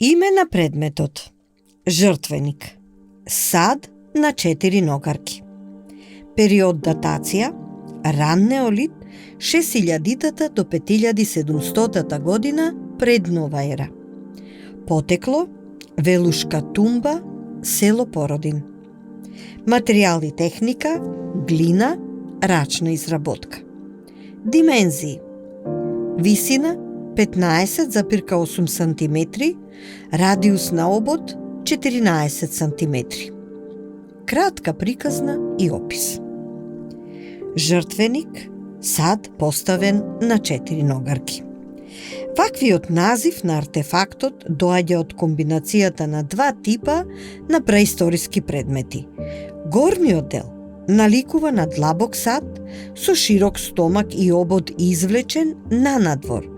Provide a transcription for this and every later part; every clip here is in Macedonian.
Име на предметот: жртвеник. Сад на 4 ногарки. Период датација: ран неолит, 6000 до 5700 година пред нова ера. Потекло: Велушка тумба, село Породин. Материјал и техника: глина, рачна изработка. Димензии: висина 15,8 см, радиус на обод 14 см. Кратка приказна и опис. Жртвеник, сад поставен на 4 ногарки. Ваквиот назив на артефактот доаѓа од комбинацијата на два типа на преисториски предмети. Горниот дел наликува на длабок сад со широк стомак и обод извлечен на надвор,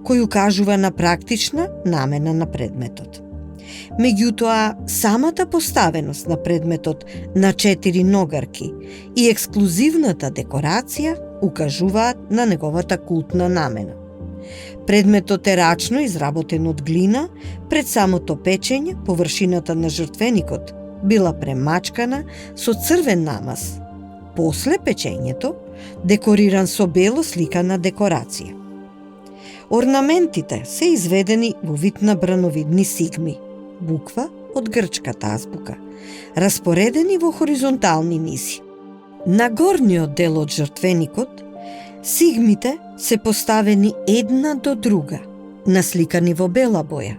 кој укажува на практична намена на предметот. Меѓутоа, самата поставеност на предметот на 4 ногарки и ексклузивната декорација укажуваат на неговата култна намена. Предметот е рачно изработен од глина. Пред самото печење, површината на жртвеникот била премачкана со црвен намаз. После печењето, декориран со бело сликана декорација. Орнаментите се изведени во вид на брановидни сигми, буква од грчката азбука, распоредени во хоризонтални низи. На горниот дел од жртвеникот, сигмите се поставени една до друга, насликани во бела боја.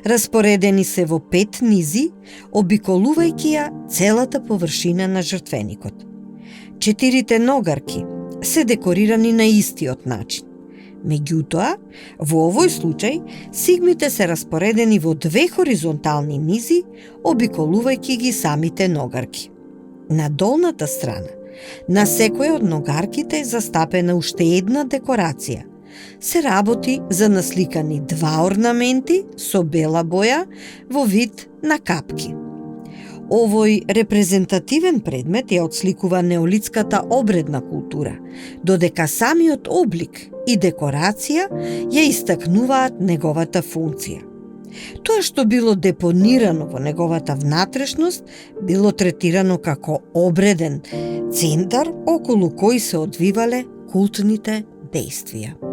Распоредени се во 5 низи, обиколувајќи ја целата површина на жртвеникот. 4 ногарки се декорирани на истиот начин. Меѓутоа, во овој случај, сигмите се распоредени во 2 хоризонтални низи, обиколувајќи ги самите ногарки. На долната страна, на секоја од ногарките е застапена уште една декорација. Се работи за насликани 2 орнаменти со бела боја во вид на капки. Овој репрезентативен предмет ја отсликува неолитската обредна култура, додека самиот облик и декорација ја истакнуваат неговата функција. Тоа што било депонирано во неговата внатрешност било третирано како обреден центар околу кој се одвивале култните дејствија.